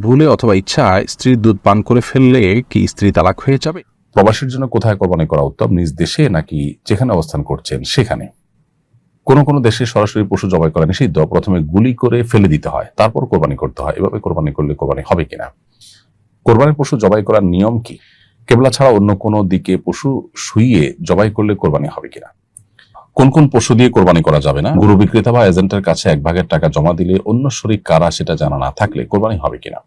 ভুলে অথবা ইচ্ছায় স্ত্রীর দুধ পান করে ফেললে কি স্ত্রী তালাক হয়ে যাবে? প্রবাসীর জন্য কোথায় কোরবানি করা উত্তম, নিজ দেশে নাকি যেখানে অবস্থান করছেন সেখানে? কোন দেশে সরাসরি পশু জবাই করা নিষিদ্ধ, প্রথমে গুলি করে ফেলে দিতে হয়, তারপর কোরবানি করতে হয়। এভাবে কোরবানি করলে কোরবানি হবে কিনা? কোরবানির পশু জবাই করার নিয়ম কি? কেবলা ছাড়া অন্য কোনো দিকে পশু শুইয়ে জবাই করলে কোরবানি হবে কিনা? কোন পশু দিয়ে কোরবানি করা যাবে না? গরু বিক্রেতা বা এজেন্টের কাছে 1/2 টাকা জমা দিলে অন্য শরীক কারা সেটা জানা না থাকলে কোরবানি হবে কিনা?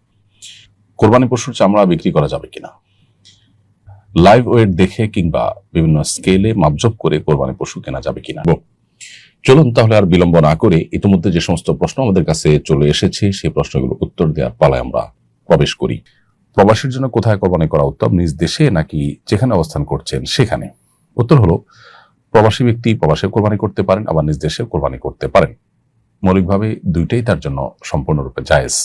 কোরবানি পশুর চামড়া বিক্রি করা যাবে কিনা? লাইভ ওয়েট দেখে কিংবা বিভিন্ন স্কেলে মাপজোপ করে কোরবানি পশু কেনা যাবে কিনা? চলুন তাহলে আর বিলম্ব না করে ইতিমধ্যে যে সমস্ত প্রশ্ন আমাদের কাছে চলে এসেছে সেই প্রশ্নগুলো উত্তর দেওয়ার পালায় আমরা প্রবেশ করি। প্রবাসীর জন্য কোথায় কোরবানি করা উত্তম, নিজ দেশে নাকি যেখানে অবস্থান করছেন সেখানে? উত্তর হলো, প্রবাসী ব্যক্তি প্রবাসে কোরবানি করতে পারেন, আবার নিজ দেশে কোরবানি করতে পারেন। মৌলিকভাবে দুইটাই তার জন্য সম্পূর্ণরূপে জায়েজ।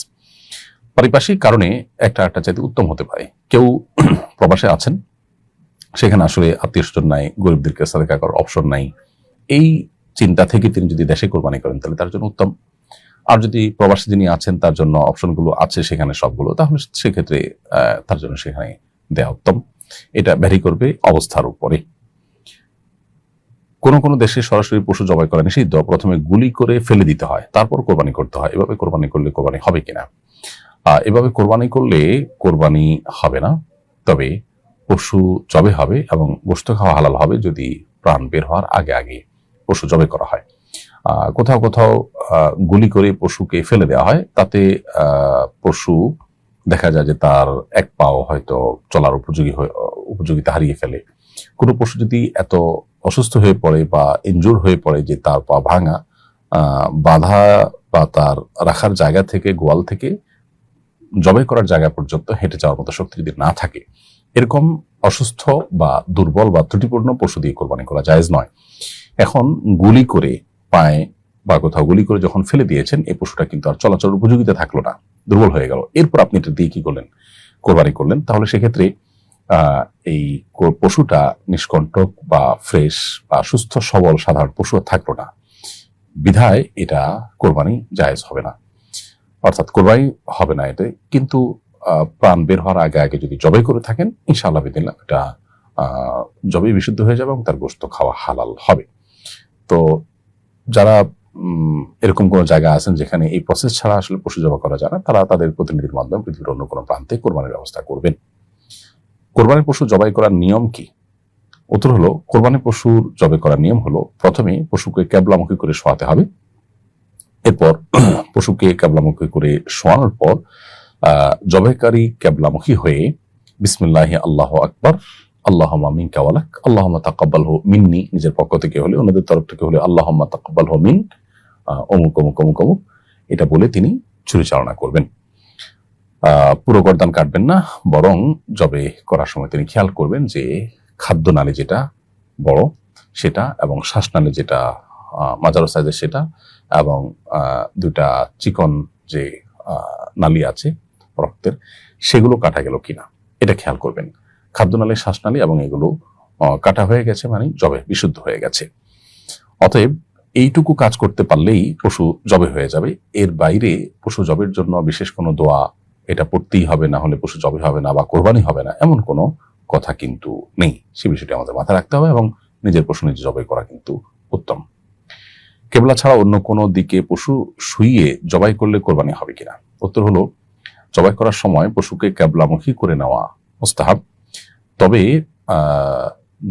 পারিপার্শ্বিক কারণে একটা চাইতে উত্তম হতে পারে। কেউ প্রবাসে আছেন, সেখানে আসলে আত্মীয় স্বজন নাই, গরিবদেরকে সাদেকা করার অপশন নাই, এই চিন্তা থেকে তিনি যদি দেশে কোরবানি করেন তাহলে তার জন্য উত্তম। আর যদি প্রবাসী যিনি আছেন তার জন্য অপশনগুলো আছে সেখানে সবগুলো, তাহলে সেক্ষেত্রে তার জন্য সেখানে দেওয়া উত্তম। এটা ভ্যারি করবে অবস্থার উপরে। কোন দেশে সরাসরি পশু জবাই করা নিষিদ্ধ, প্রথমে গুলি করে ফেলে দিতে হয়, তারপর কোরবানি করতে হয়। এভাবে কোরবানি করলে কোরবানি হবে কিনা? এভাবে কোরবানি করলে কোরবানি হবে না, তবে পশু জবে হবে এবং গোশত খাওয়া হালাল হবে যদি প্রাণ বের হওয়ার আগে পশু জবে করা হয়। কোথাও গুলি করে পশুকে ফেলে দেওয়া হয়, তাতে পশু দেখা যায় যে তার এক পাও হয়তো চলার উপযোগিতা হারিয়ে ফেলে। কোনো পশু যদি এত অসুস্থ হয়ে পড়ে বা ইনজুর হয়ে পড়ে যে তার পা ভাঙা, বাধা বা তার রাখার জায়গা থেকে, গোয়াল থেকে জবাই করার জায়গা পর্যন্ত হেঁটে যাওয়ার মতো শক্তি যদি না থাকে, এরকম অসুস্থ বা দুর্বল বা ত্রুটিপূর্ণ পশু দিয়ে কোরবানি করা জায়েজ নয়। এখন গুলি করে পায়ে বা কোথাও গুলি করে যখন ফেলে দিয়েছেন, এই পশুটা কিন্তু আর চলাচলের উপযোগিতা থাকলো না, দুর্বল হয়ে গেল। এরপর আপনি এটা দিয়ে কি করলেন? কোরবানি করলেন। তাহলে সেক্ষেত্রে এই পশুটা নিষ্কণ্টক বা ফ্রেশ বা সুস্থ সবল সাধারণ পশু থাকলো না, বিধায় এটা কোরবানি জায়েজ হবে না, অর্থাৎ কোরবানি হবে না এতে। কিন্তু প্রাণ বের হওয়ার আগে যদি জবাই করে থাকেন, ইনশাআল্লাহ বিদিল্লাহ এটা জবাই বিশুদ্ধ হয়ে যাবে এবং তার গোশত খাওয়া হালাল হবে। তো যারা এরকম কোন জায়গা আছেন যেখানে এই প্রসেস ছাড়া আসলে পশু জবাই করা যায় না, তারা তাদের প্রতিনিধির মাধ্যমে পৃথিবীর অন্য কোনো প্রান্তে কোরবানির ব্যবস্থা করবেন। কোরবানির পশু জবাই করার নিয়ম কি? উত্তর হলো, কোরবানির পশুর জবাই করার নিয়ম হলো, প্রথমে পশুকে কেবলামুখী করে শোয়াতে হবে। এরপর পশুকে কেবলামুখী করে শোয়ানোর পর জবাইকারী কেবলামুখী হয়ে বিসমিল্লাহি আল্লাহু আকবার, আল্লাহুম্মা মিনকা ওয়ালাক, আল্লাহুম্মা তাকাব্বালহু মিন্নি, নিজের পক্ষ থেকে হলে, অন্যদের তরফ থেকে হলে আল্লাহুম্মা তাকাব্বালহু মিন অমুক অমুক অমুক অমুক, এটা বলে তিনি ছুরি চালনা করবেন। পুরো গর্দান কাটবেন না, বরং জবে করার সময় তিনি খেয়াল করবেন যে খাদ্য নালী যেটা বড় সেটা, এবং শ্বাসনালী যেটা মাঝারো সাইজের সেটা, এবং দুটা চিকন যে নালী আছে রক্তের, সেগুলো কাটা গেল কিনা এটা খেয়াল করবেন। খাদ্যনালী, শ্বাসনালী এবং এগুলো কাটা হয়ে গেছে মানে জবে বিশুদ্ধ হয়ে গেছে। অতএব এইটুকু কাজ করতে পারলেই পশু জবে হয়ে যাবে। এর বাইরে পশু জবের জন্য বিশেষ কোনো দোয়া এটা পড়তেই হবে, না হলে পশু জবে হবে না বা কোরবানি হবে না, এমন কোনো কথা কিন্তু নেই। সে বিষয়টি আমাদের মাথায় রাখতে হবে এবং নিজের পশু নিজে জবাই করা কিন্তু উত্তম। কেবলা ছাড়া অন্য কোনো দিকে পশু শুইয়ে জবাই করলে কোরবানি হবে কিনা? উত্তর হলো, জবাই করার সময় পশুকে কেবলামুখী করে নেওয়া মুস্তাহাব। তবে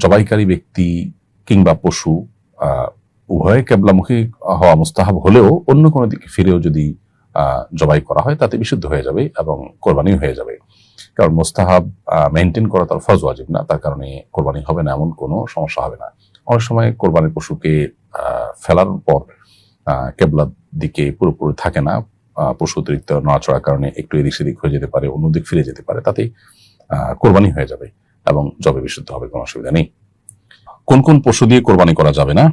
জবাইকারী ব্যক্তি কিংবা পশু উভয়ে কেবলামুখী হওয়া মুস্তাহাব হলেও অন্য কোনো দিকে ফিরেও যদি জবাই করা হয় তাতে বিশুদ্ধ হয়ে যাবে এবং কোরবানি হয়ে যাবে। কারণ মুস্তাহাব মেনটেন করা তার ফরজ ওয়াজিব না, তার কারণে কোরবানি হবে না এমন কোনো সমস্যা হবে না। অনেক সময় কোরবানির পশুকে ফেলার পর কেবলার দিকে পুরোপুরি থাকে না, পশু অতিরিক্ত নড়াচড়ার কারণে একটু এদিক সেদিক হয়ে যেতে পারে, অন্যদিক ফিরে যেতে পারে, তাতে কোরবানি হয়ে যাবে এবং জবে বিশুদ্ধ হবে, কোনো অসুবিধা নেই। কোন পশু দিয়ে কোরবানি করা যাবে না?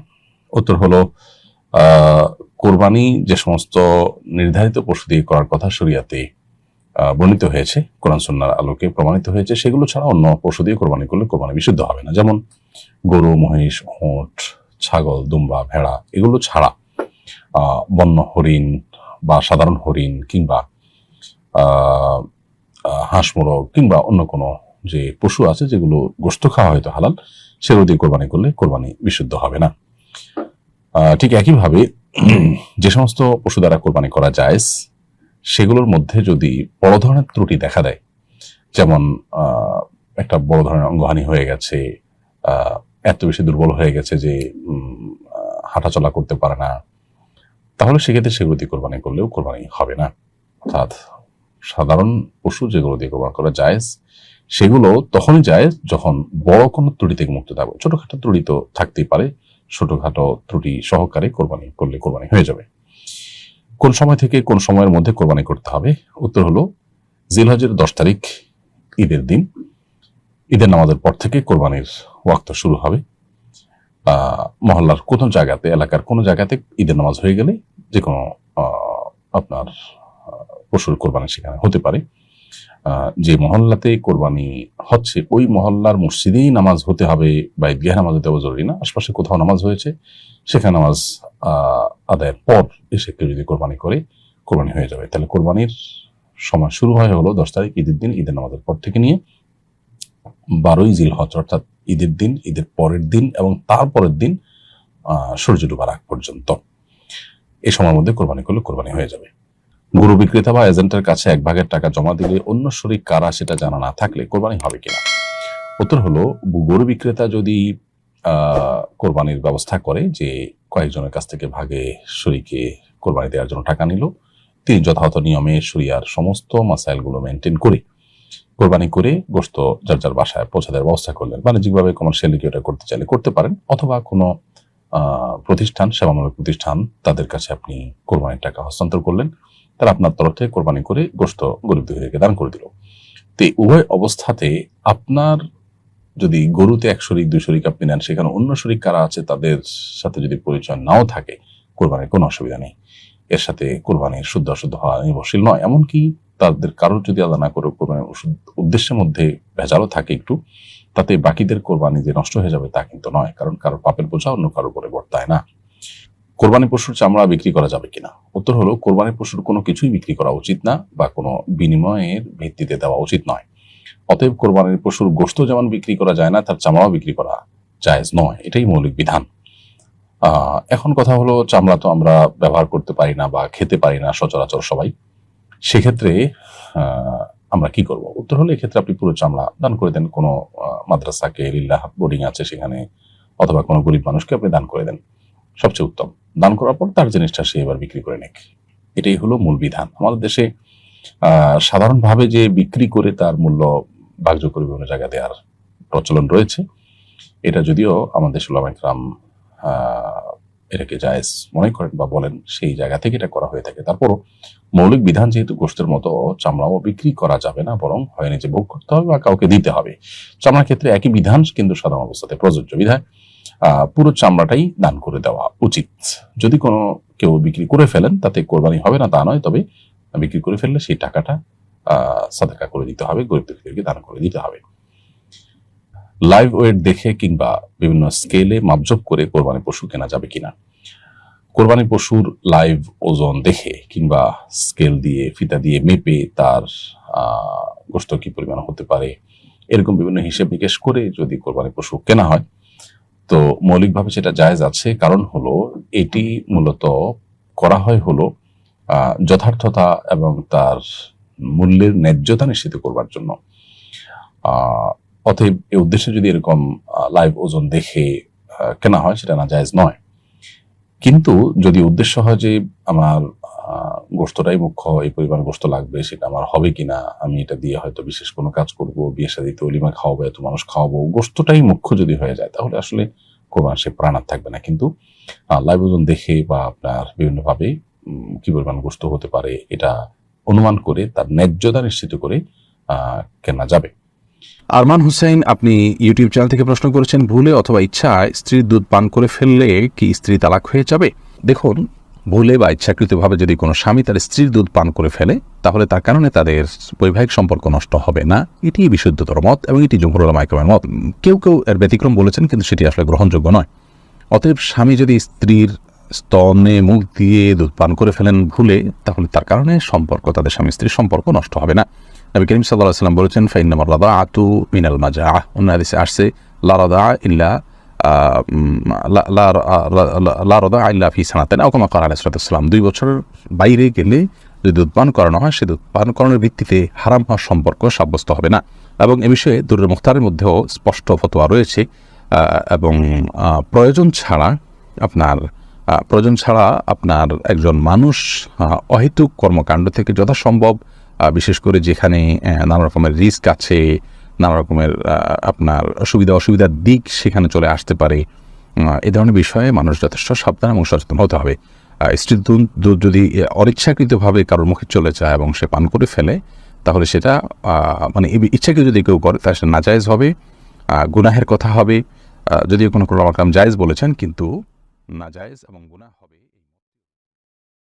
উত্তর হলো, কোরবানি যে সমস্ত নির্ধারিত পশু দিয়ে করার কথা শরিয়াতে বর্ণিত হয়েছে, কোরআন সুন্নাহর আলোকে প্রমাণিত হয়েছে, সেগুলো ছাড়া অন্য পশু দিয়ে কোরবানি করলে কোরবানি বিশুদ্ধ হবে না। যেমন গরু, মহিষ, উট, ছাগল, দুম্বা, ভেড়া, এগুলো ছাড়া বন্য হরিণ বা সাধারণ হরিণ কিংবা হাঁস মোরগ কিংবা অন্য কোনো যে পশু আছে যেগুলো গোশত খাওয়া হয়তো হালাল, সেগুলো দিয়ে কোরবানি করলে কোরবানি বিশুদ্ধ হবে না। ঠিক একইভাবে যে সমস্ত পশু দ্বারা কোরবানি করা জায়েজ, সেগুলোর মধ্যে যদি বড় ধরনের ত্রুটি দেখা দেয়, যেমন একটা বড় ধরনের অঙ্গহানি হয়ে গেছে, এত বেশি দুর্বল হয়ে গেছে যে হাঁটাচলা করতে পারে না, তাহলে সেক্ষেত্রে সেগুলো দিয়ে কোরবানি করলেও কোরবানি হবে না। অর্থাৎ সাধারণ পশু যেগুলো দিয়ে কোরবানি করা জায়েজ, সেগুলো তখনই জায়েজ যখন বড় কোনো ত্রুটি থেকে মুক্ত থাকবে। ছোটখাটো ত্রুটি তো থাকতেই পারে, ছোটখাটো ত্রুটি সহকারে কোরবানি করলে কোরবানি হয়ে যাবে। কোন সময় থেকে কোন সময়ের মধ্যে কোরবানি করতে হবে? উত্তর হলো, জিলহজের 10 তারিখ ঈদের দিন, ঈদের নামাজের পর থেকে কোরবানির ওয়াক্ত শুরু হবে। মহল্লার কোনো জায়গাতে, এলাকার কোনো জায়গাতে ঈদের নামাজ হয়ে গেলে যে কোনো আপনার পশুর কোরবানি সেখানে হতে পারে। যে মহল্লাতে কোরবানি হচ্ছে ওই মহল্লার মসজিদেই নামাজ হতে হবে বা ঈদগাহে নামাজ হতে হবে জরুরি না। আশপাশে কোথাও নামাজ হয়েছে, সেখানে নামাজ আদায়ের পর এসে কেউ যদি কোরবানি করে, কোরবানি হয়ে যাবে। তাহলে কোরবানির সময় শুরু হয় হলো 10 তারিখ ঈদের দিন, ঈদের নামাজের পর থেকে নিয়ে 12ই জিলহজ অর্থাৎ ঈদের দিন, ঈদের পরের দিন এবং তারপরের দিন সূর্য ডুবার আগ পর্যন্ত। এই সময়ের মধ্যে কোরবানি করলে কোরবানি হয়ে যাবে। গরু বিক্রেতা বা এজেন্টের কাছে 1/2 টাকা জমা দিলে অন্য শরীক কারা সেটা জানা না থাকলে কোরবানি হবে কিনা? উত্তর হলো, গরু বিক্রেতা যদি কোরবানির ব্যবস্থা করে যে কয়েকজনের কাছ থেকে ভাগে শরীকে কোরবানি দেওয়ার জন্য টাকা নিল, তিনি যথাযথ নিয়মে শরিয়ার সমস্ত মাসাইলগুলো মেনটেন করে কোরবানি করে গোশত যার যার বাসায় পৌঁছে দেওয়ার ব্যবস্থা করলেন। বাণিজ্যিকভাবে কমার্শিয়ালি কেউ এটা করতে চাইলে করতে পারেন, অথবা কোনো প্রতিষ্ঠান, সেবামূলক প্রতিষ্ঠান, তাদের কাছে আপনি কোরবানির টাকা হস্তান্তর করলেন, তারা আপনার তরফ থেকে কোরবানি করে গোশত গরিব দুঃখীদেরকে দান করে দিল। তো উভয় অবস্থাতে আপনার যদি গরুতে 1 শরিক 2 শরিক আপনি নেন, সেখানে অন্য শরিক কারা আছে তাদের সাথে যদি পরিচয় নাও থাকে, কোরবানির কোনো অসুবিধা নেই। এর সাথে কোরবানির শুদ্ধ অশুদ্ধ হওয়া নির্ভরশীল নয়। এমনকি তাদের কারোর যদি আলাদা না করে কোরবানির উদ্দেশ্যের মধ্যে ভেজালও থাকে একটু, তাতে বাকিদের কোরবানি যে নষ্ট হয়ে যাবে তা কিন্তু নয়, কারণ কারোর পাপের বোঝা অন্য কারোর উপরে বর্তায় না। কোরবানি পশুর চামড়া বিক্রি করা যাবে কিনা? উত্তর হলো, কোরবানি পশুর কোনো কিছুই বিক্রি করা উচিত না বা কোনো বিনিময়ের ভিত্তিতে দেওয়া উচিত নয়। অতএব কোরবানির পশুর গোশত যেমন বিক্রি করা যায় না, তার চামড়াও বিক্রি করা জায়েজ নয়। এটাই মৌলিক বিধান। এখন কথা হলো, চামড়া তো আমরা ব্যবহার করতে পারি না বা খেতে পারি না সচরাচর সবাই, সেক্ষেত্রে আমরা কি করব? উত্তর হলো, এক্ষেত্রে আপনি পুরো চামড়া দান করে দেন কোনো মাদ্রাসাকে, লিল্লাহ বোর্ডিং আছে সেখানে, অথবা কোনো গরিব মানুষকে আপনি দান করে দেন, সবচেয়ে উত্তম। দান করার পর তার জিনিসটা সে এবার বিক্রি করে নেক, এটাই হলো মূল বিধান। আমাদের দেশে সাধারণভাবে যে বিক্রি করে তার মূল্য ভাগযোগ করে বিভিন্ন জায়গা দেওয়ার প্রচলন রয়েছে, এটা যদিও আমাদের উলামা ইকরাম এটাকে জায়েজ মনে করেন বা বলেন, সেই জায়গা থেকে এটা করা হয়ে থাকে। তারপরও মৌলিক বিধান যেহেতু গোশতের মতো, চামড়াও বিক্রি করা যাবে না, বরং হয় নিজে ভোগ করতে হবে বা কাউকে দিতে হবে। চামড়ার ক্ষেত্রে একই বিধান কিন্তু সাধারণ অবস্থাতে প্রযোজ্য বিধায় পুরো চামড়াটাই দান করে দেওয়া উচিত। যদি কোনো কেউ বিক্রি করে ফেলেন, তাতে কোরবানি হবে না তা নয়, তবে বিক্রি করে ফেললে সেই টাকাটা সাদাকা করে দিতে হবে, গরিব দুঃখীদেরকে দান করে দিতে হবে। লাইভ ওয়েট দেখে কিংবা বিভিন্ন স্কেলে মাপজোপ করে কোরবানি পশু কেনা যাবে কিনা? কোরবানি পশুর লাইভ ওজন দেখে কিংবা স্কেল দিয়ে, ফিতা দিয়ে মেপে তার গোশত কি পরিমাণ হতে পারে, এরকম বিভিন্ন হিসেব নিকেশ করে যদি কোরবানি পশু কেনা হয়, তো মৌলিকভাবে সেটা জায়েজ আছে। কারণ হলো, এটি মূলত করা হয় হলো যথার্থতা এবং তার মূল্যের ন্যায্যতা নিশ্চিত করবার জন্য। অতএব এই উদ্দেশ্যে যদি এরকম লাইভ ওজন দেখে কেনা হয়, সেটা না জায়েজ নয়। কিন্তু যদি উদ্দেশ্য হয় যে আমার গোশতটাই মুখ্য, এই পরিমাণ গোশত লাগবে, সেটা আমার হবে কিনা, আমি এটা দিয়ে হয়তো বিশেষ কোনো কাজ করব, বিয়ে শাদীতে ওলিমা খাওয়াবো, এত মানুষ খাওয়াবো, গোশতটাই মুখ্য যদি হয়ে যায়, তাহলে আসলে কোরবানি সে প্রাণ আর থাকবে না। কিন্তু লাইভ ওজন দেখে বা আপনার বিভিন্নভাবে কি পরিমাণ গোশত হতে পারে এটা অনুমান করে তার ন্যায্যতা নিশ্চিত করে কেনা যাবে। আরমান হুসাইন, আপনি ইউটিউব চ্যানেল থেকে প্রশ্ন করেছেন, ভুলে অথবা ইচ্ছায় স্ত্রীর দুধ পান করে ফেললে কি স্ত্রী তালাক হয়ে যাবে? দেখুন, ভুলে বা ইচ্ছাকৃতভাবে যদি কোনো স্বামী তার স্ত্রীর দুধ পান করে ফেলে, তাহলে তার কারণে তাদের বৈবাহিক সম্পর্ক নষ্ট হবে না। এটি বিশুদ্ধতর মত এবং এটি জমহুর উলামা ইকরামের মত। কেউ কেউ এর ব্যতিক্রম বলেছেন, কিন্তু সেটি আসলে গ্রহণযোগ্য নয়। অতএব স্বামী যদি স্ত্রীর স্তনে মুখ দিয়ে দুধ পান করে ফেলেন ভুলে, তাহলে তার কারণে সম্পর্ক, তাদের স্বামী স্ত্রীর সম্পর্ক নষ্ট হবে না। নবী করিম সাল্লাল্লাহু আলাইহি ওয়াসাল্লাম বলেছেন, ফাইন্নামার রাদাআতু মিনাল মাজাআহ। অন্য হাদিসে আসছে লা রাদাআ ইল্লা লা রাদাআ ইল্লা ফি সানাতাইন আও কামা ক্বালা আলাইহিস সালাতু ওয়াস সালাম। 2 বছরের বাইরে গেলে যদি দুধ পান করানো হয়, সে দুধ পান করানোর ভিত্তিতে হারাম হওয়ার সম্পর্ক সাব্যস্ত হবে না। এবং এ বিষয়ে দুরুল মুখতারের মধ্যেও স্পষ্ট ফতোয়া রয়েছে। এবং প্রয়োজন ছাড়া আপনার একজন মানুষ অহেতুক কর্মকাণ্ড থেকে যথাসম্ভব, বিশেষ করে যেখানে নানা রকমের রিস্ক আছে, নানা রকমের আপনার সুবিধা অসুবিধার দিক সেখানে চলে আসতে পারে, এ ধরনের বিষয়ে মানুষ যথেষ্ট সাবধান এবং সচেতন হতে হবে। স্ত্রীর দুধ যদি অনিচ্ছাকৃতভাবে কারোর মুখে চলে যায় এবং সে পান করে ফেলে, তাহলে সেটা মানে ইচ্ছাকৃত যদি কেউ করে তাহলে সেটা নাজায়েজ হবে, গুনাহের কথা হবে। যদিও কোনো জায়েজ বলেছেন, কিন্তু নাজায়েজ এবং গুনাহ হবে।